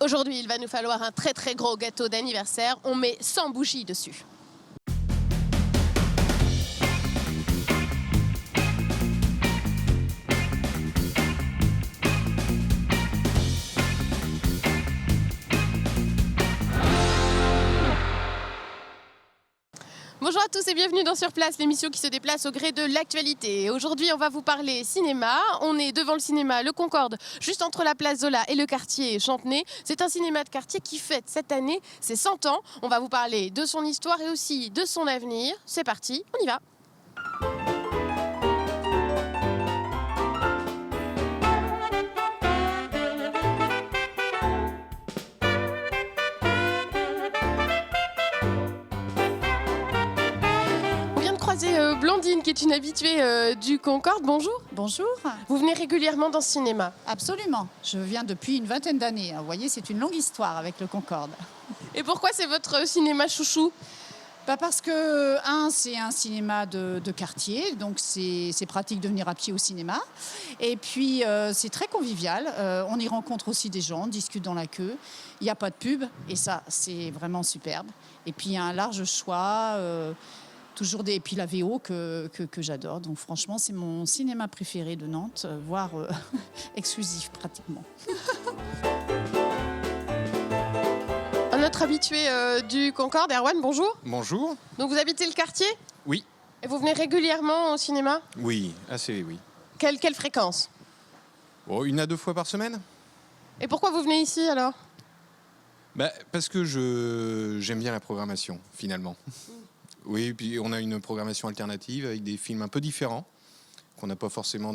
Aujourd'hui, il va nous falloir un très très gros gâteau d'anniversaire. On met 100 bougies dessus. Bonjour à tous et bienvenue dans Sur Place, l'émission qui se déplace au gré de l'actualité. Aujourd'hui, on va vous parler cinéma. On est devant le cinéma Le Concorde, juste entre la place Zola et le quartier Chantenay. C'est un cinéma de quartier qui fête cette année ses 100 ans. On va vous parler de son histoire et aussi de son avenir. C'est parti, on y va. Blandine, qui est une habituée du Concorde, bonjour. Bonjour. Vous venez régulièrement dans ce cinéma? Absolument. Je viens depuis une vingtaine d'années. Vous voyez, c'est une longue histoire avec le Concorde. Et pourquoi c'est votre cinéma chouchou? Parce que, c'est un cinéma de quartier, donc c'est pratique de venir à pied au cinéma. Et puis, c'est très convivial. On y rencontre aussi des gens, on discute dans la queue. Il n'y a pas de pub, et ça, c'est vraiment superbe. Et puis, il y a un large choix. Et puis la VO que j'adore. Donc franchement, c'est mon cinéma préféré de Nantes, voire exclusif pratiquement. Un autre habitué du Concorde, Erwan, bonjour. Bonjour. Donc vous habitez le quartier? Oui. Et vous venez régulièrement au cinéma? Oui, assez, oui. Quelle fréquence? Oh, 1 à 2 fois par semaine. Et pourquoi vous venez ici alors? Parce que j'aime bien la programmation, finalement. Oui, puis on a une programmation alternative avec des films un peu différents qu'on n'a pas forcément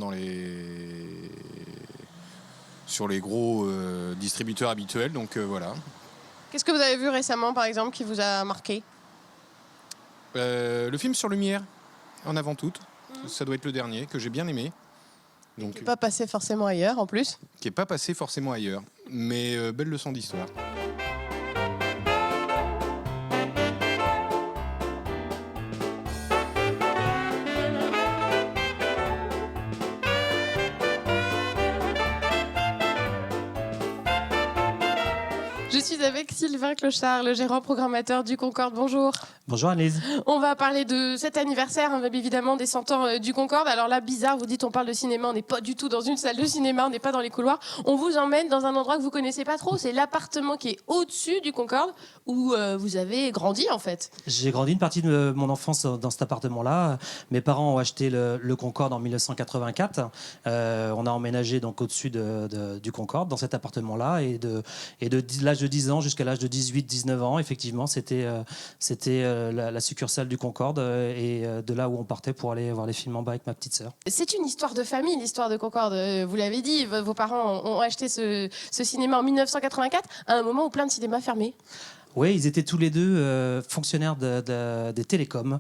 sur les gros distributeurs habituels. Donc voilà. Qu'est-ce que vous avez vu récemment, par exemple, qui vous a marqué? Le film sur Lumière, en avant-toute. Ça doit être le dernier, que j'ai bien aimé. Donc, qui n'est pas passé forcément ailleurs, en plus. Qui n'est pas passé forcément ailleurs. Mais belle leçon d'histoire. Je suis avec Sylvain Clochard, le gérant programmateur du Concorde. Bonjour. Bonjour Annelise. On va parler de cet anniversaire, évidemment, des 100 ans du Concorde. Alors là, bizarre, vous dites on parle de cinéma, on n'est pas du tout dans une salle de cinéma, on n'est pas dans les couloirs. On vous emmène dans un endroit que vous connaissez pas trop. C'est l'appartement qui est au-dessus du Concorde, où vous avez grandi en fait. J'ai grandi une partie de mon enfance dans cet appartement-là. Mes parents ont acheté le Concorde en 1984. On a emménagé donc au-dessus du Concorde, dans cet appartement-là. Et de l'âge de 10 ans jusqu'à l'âge de 18-19 ans, effectivement, c'était la succursale du Concorde et de là où on partait pour aller voir les films en bas avec ma petite sœur. C'est une histoire de famille, l'histoire de Concorde. Vous l'avez dit, vos parents ont acheté ce cinéma en 1984, à un moment où plein de cinémas fermaient. Oui, ils étaient tous les deux fonctionnaires des télécoms,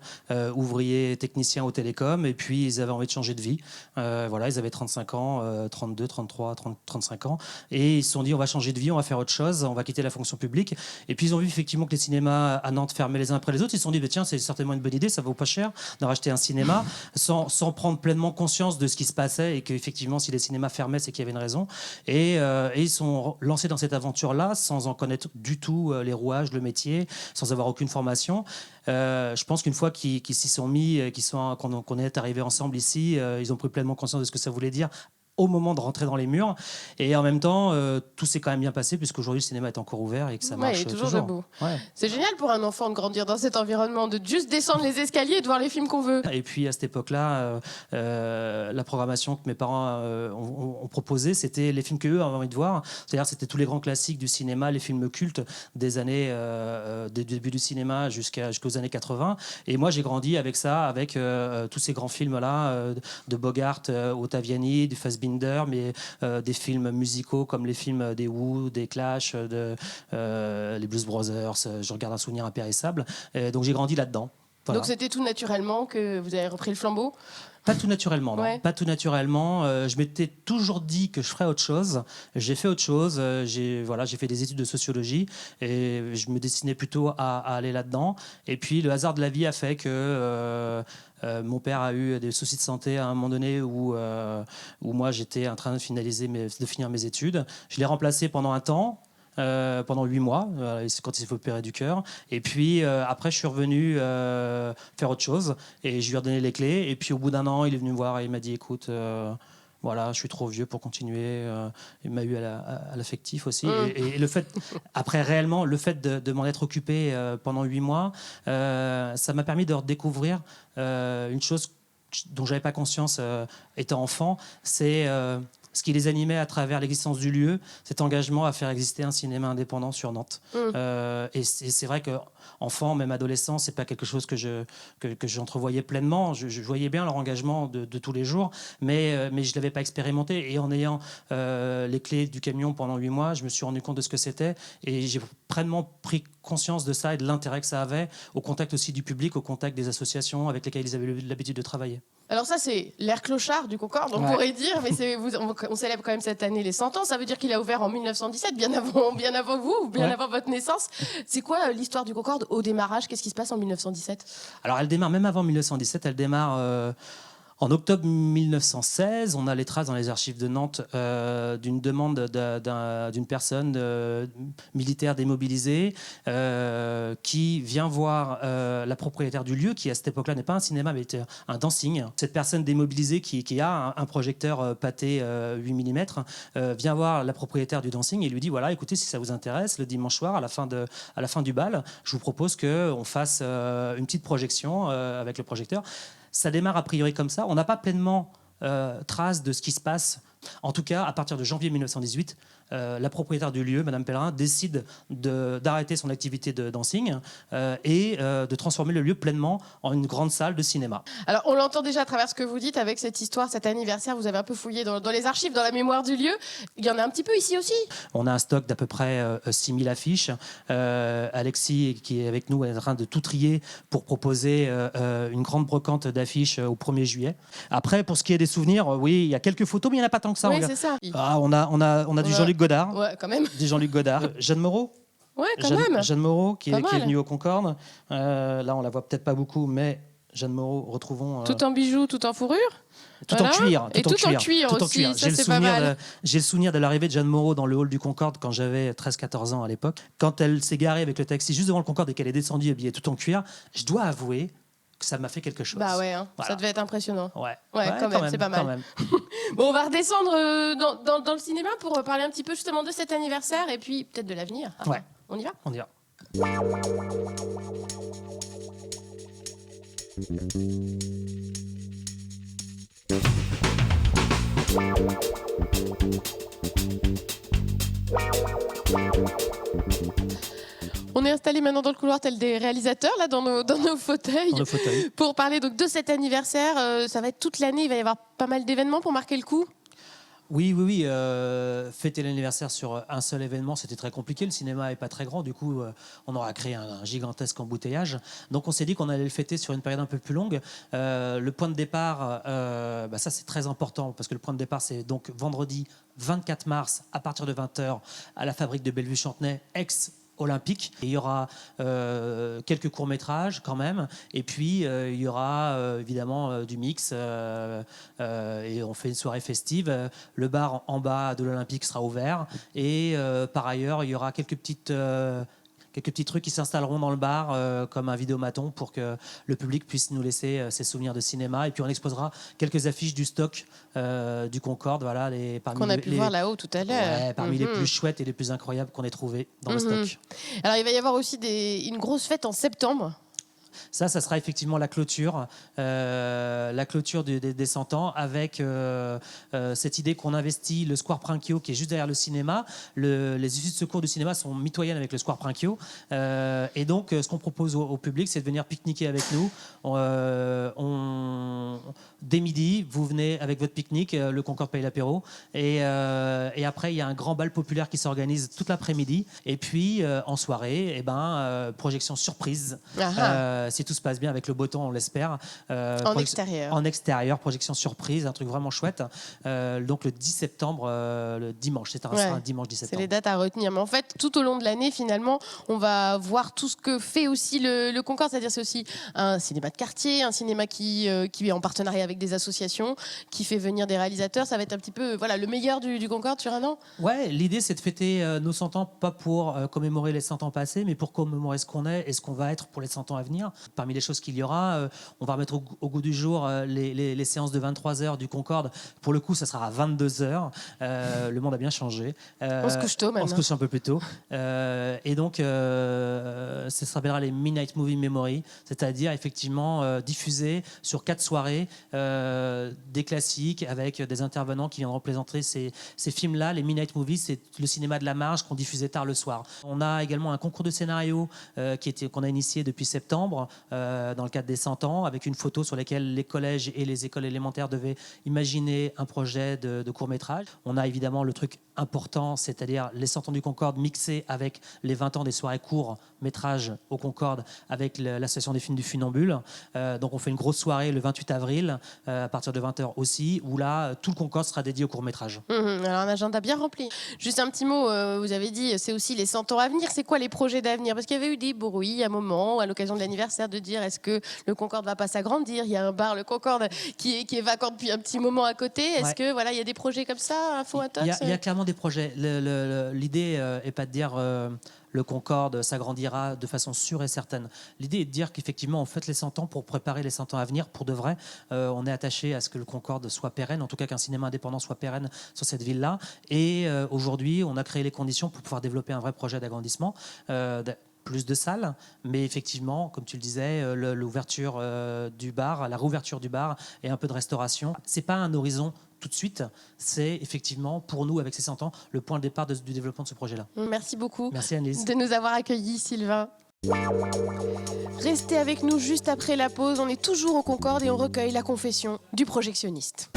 ouvriers, techniciens aux télécoms, et puis ils avaient envie de changer de vie. Voilà, ils avaient 35 ans, 32, 33, 35 ans, et ils se sont dit on va changer de vie, on va faire autre chose, on va quitter la fonction publique. Et puis ils ont vu effectivement que les cinémas à Nantes fermaient les uns après les autres. Ils se sont dit tiens, c'est certainement une bonne idée, ça vaut pas cher d'en racheter un cinéma, sans prendre pleinement conscience de ce qui se passait et qu'effectivement si les cinémas fermaient, c'est qu'il y avait une raison. Et ils sont lancés dans cette aventure-là sans en connaître du tout les rouages, le métier, sans avoir aucune formation. Je pense qu'une fois qu'ils s'y sont mis, qu'on est arrivés ensemble ici, ils ont pris pleinement conscience de ce que ça voulait dire au moment de rentrer dans les murs. Et en même temps, tout s'est quand même bien passé puisqu'aujourd'hui le cinéma est encore ouvert et que ça marche il est toujours debout. Ouais. C'est génial pour un enfant de grandir dans cet environnement, de juste descendre les escaliers et de voir les films qu'on veut. Et puis à cette époque-là, la programmation que mes parents ont proposée, c'était les films qu'eux avaient envie de voir. C'est-à-dire c'était tous les grands classiques du cinéma, les films cultes des années du début du cinéma jusqu'aux années 80. Et moi j'ai grandi avec ça, avec tous ces grands films-là, de Bogart, Ottaviani, du Fassbinder, mais des films musicaux comme les films des Who, des Clash, les Blues Brothers. Je regarde un souvenir impérissable. Donc j'ai grandi là-dedans. Voilà. Donc c'était tout naturellement que vous avez repris le flambeau? Pas tout naturellement, non. Ouais. Pas tout naturellement. Je m'étais toujours dit que je ferais autre chose. J'ai fait autre chose. J'ai fait des études de sociologie et je me destinais plutôt à aller là-dedans. Et puis le hasard de la vie a fait que mon père a eu des soucis de santé à un moment donné où moi j'étais en train de finir mes études. Je l'ai remplacé pendant un temps. pendant 8 mois, c'est quand il s'est fait opérer du cœur. Et puis après, je suis revenu faire autre chose et je lui ai redonné les clés. Et puis au bout d'un an, il est venu me voir et il m'a dit écoute, voilà, je suis trop vieux pour continuer. Il m'a eu à l'affectif aussi. Et le fait, après réellement, le fait de m'en être occupé pendant 8 mois, ça m'a permis de redécouvrir une chose dont j'avais pas conscience étant enfant, c'est ce qui les animait à travers l'existence du lieu, cet engagement à faire exister un cinéma indépendant sur Nantes. Et c'est vrai que enfant, même adolescent, c'est pas quelque chose que j'entrevoyais pleinement. Je voyais bien leur engagement de tous les jours, mais je l'avais pas expérimenté. Et en ayant les clés du camion pendant 8 mois, je me suis rendu compte de ce que c'était et j'ai pleinement pris conscience de ça et de l'intérêt que ça avait au contact aussi du public, au contact des associations avec lesquelles ils avaient l'habitude de travailler. Alors ça, c'est l'air clochard du Concorde, on pourrait dire, mais on célèbre quand même cette année les 100 ans. Ça veut dire qu'il a ouvert en 1917, bien avant vous, bien avant votre naissance. C'est quoi l'histoire du Concorde au démarrage? Qu'est-ce qui se passe en 1917? Alors elle démarre même avant 1917, elle démarre en octobre 1916. On a les traces dans les archives de Nantes d'une demande d'une personne militaire démobilisée qui vient voir la propriétaire du lieu, qui à cette époque-là n'est pas un cinéma mais était un dancing. Cette personne démobilisée qui a un projecteur Pathé 8 mm vient voir la propriétaire du dancing et lui dit voilà, écoutez, si ça vous intéresse, le dimanche soir à la fin du bal, je vous propose qu'on fasse une petite projection avec le projecteur. Ça démarre a priori comme ça. On n'a pas pleinement trace de ce qui se passe. En tout cas, à partir de janvier 1918, la propriétaire du lieu, Madame Pellerin, décide d'arrêter son activité de dancing et de transformer le lieu pleinement en une grande salle de cinéma. Alors, on l'entend déjà à travers ce que vous dites avec cette histoire, cet anniversaire. Vous avez un peu fouillé dans les archives, dans la mémoire du lieu. Il y en a un petit peu ici aussi. On a un stock d'à peu près 6000 affiches. Alexis, qui est avec nous, est en train de tout trier pour proposer une grande brocante d'affiches au 1er juillet. Après, pour ce qui est des souvenirs, oui, il y a quelques photos, mais il n'y en a pas tant que ça. Oui, c'est ça. On a du Jean-Luc Godard. Ouais, quand même. Du Jean-Luc Godard. Jeanne Moreau. Ouais, quand même. Jeanne Moreau, qui est venue au Concorde. Là, on la voit peut-être pas beaucoup, mais Jeanne Moreau, retrouvons... Tout en bijoux, tout en fourrure. Tout en cuir. Et tout en cuir aussi, ça c'est pas mal. J'ai le souvenir de l'arrivée de Jeanne Moreau dans le hall du Concorde quand j'avais 13-14 ans à l'époque. Quand elle s'est garée avec le taxi juste devant le Concorde et qu'elle est descendue habillée tout en cuir, je dois avouer que ça m'a fait quelque chose. Bah ouais, voilà. Ça devait être impressionnant. Ouais, quand même, c'est pas mal. Bon, on va redescendre dans le cinéma pour parler un petit peu justement de cet anniversaire et puis peut-être de l'avenir. Ouais. On y va ? On y va. On est installé maintenant dans le couloir tel des réalisateurs, là, dans nos fauteuils. Pour parler donc de cet anniversaire. Ça va être toute l'année, il va y avoir pas mal d'événements pour marquer le coup. Oui. Fêter l'anniversaire sur un seul événement, c'était très compliqué. Le cinéma n'est pas très grand, du coup, on aura créé un gigantesque embouteillage. Donc, on s'est dit qu'on allait le fêter sur une période un peu plus longue. Le point de départ, ça c'est très important parce que le point de départ, c'est donc vendredi 24 mars à partir de 20h à la fabrique de Bellevue-Chantenay, olympique. Et il y aura quelques courts-métrages quand même. Et puis, il y aura évidemment du mix. Et on fait une soirée festive. Le bar en bas de l'Olympique sera ouvert. Et par ailleurs, il y aura quelques petits trucs qui s'installeront dans le bar, comme un vidéomaton pour que le public puisse nous laisser ses souvenirs de cinéma. Et puis on exposera quelques affiches du stock du Concorde, voilà, qu'on a pu voir là-haut tout à l'heure. Ouais, parmi les plus chouettes et les plus incroyables qu'on ait trouvées dans le stock. Alors il va y avoir aussi une grosse fête en septembre. Ça sera effectivement la clôture des 100 ans avec cette idée qu'on investit le Square Princio qui est juste derrière le cinéma. Les issues de secours du cinéma sont mitoyennes avec le Square Princio. Et donc, ce qu'on propose au public, c'est de venir pique-niquer avec nous. Dès midi, vous venez avec votre pique-nique, le Concorde paye l'apéro. Et après, il y a un grand bal populaire qui s'organise toute l'après-midi. Et puis, en soirée, projection surprise. si tout se passe bien avec le beau temps, on l'espère. En extérieur. En extérieur, projection surprise, un truc vraiment chouette. Donc le 10 septembre, le dimanche, c'est un dimanche 10 C'est septembre. les dates à retenir. Mais en fait, tout au long de l'année, finalement, on va voir tout ce que fait aussi le Concorde. C'est-à-dire c'est aussi un cinéma de quartier, un cinéma qui est en partenariat avec des associations, qui fait venir des réalisateurs. Ça va être un petit peu le meilleur du Concorde sur un an. Ouais, l'idée c'est de fêter nos 100 ans, pas pour commémorer les 100 ans passés, mais pour commémorer ce qu'on est et ce qu'on va être pour les 100 ans à venir. Parmi les choses qu'il y aura, on va remettre au goût du jour les séances de 23h du Concorde. Pour le coup, ça sera à 22h. Le monde a bien changé. On se couche tôt maintenant. On se couche un peu plus tôt. Et donc, ça s'appellera les Midnight Movie Memory, c'est-à-dire effectivement diffuser sur 4 soirées des classiques avec des intervenants qui viendront présenter ces films-là. Les Midnight Movies, c'est le cinéma de la marge qu'on diffusait tard le soir. On a également un concours de scénario qu'on a initié depuis septembre dans le cadre des 100 ans, avec une photo sur laquelle les collèges et les écoles élémentaires devaient imaginer un projet de court-métrage. On a évidemment le truc important, c'est-à-dire les 100 ans du Concorde mixés avec les 20 ans des soirées courts-métrages au Concorde avec l'association des films du Funambule. Donc on fait une grosse soirée le 28 avril à partir de 20h aussi, où là, tout le Concorde sera dédié au court-métrage. Alors un agenda bien rempli. Juste un petit mot, vous avez dit, c'est aussi les 100 ans à venir. C'est quoi les projets d'avenir? Parce qu'il y avait eu des bruits à un moment, à l'occasion de l'anniversaire, de dire est-ce que le Concorde va pas s'agrandir? Il y a un bar, le Concorde, qui est vacant depuis un petit moment à côté. Est-ce que il y a des projets comme ça, Info Intox? Il y a clairement des projets. L'idée n'est pas de dire le Concorde s'agrandira de façon sûre et certaine. L'idée est de dire qu'effectivement, on fête les 100 ans pour préparer les 100 ans à venir. Pour de vrai, on est attaché à ce que le Concorde soit pérenne, en tout cas qu'un cinéma indépendant soit pérenne sur cette ville-là. Et aujourd'hui, on a créé les conditions pour pouvoir développer un vrai projet d'agrandissement. Plus de salles, mais effectivement, comme tu le disais, l'ouverture du bar, la réouverture du bar et un peu de restauration. C'est pas un horizon tout de suite, c'est effectivement pour nous, avec ces 100 ans, le point de départ du développement de ce projet-là. Merci beaucoup. Merci Annelise. De nous avoir accueillis, Sylvain. Restez avec nous juste après la pause. On est toujours au Concorde et on recueille la confession du projectionniste.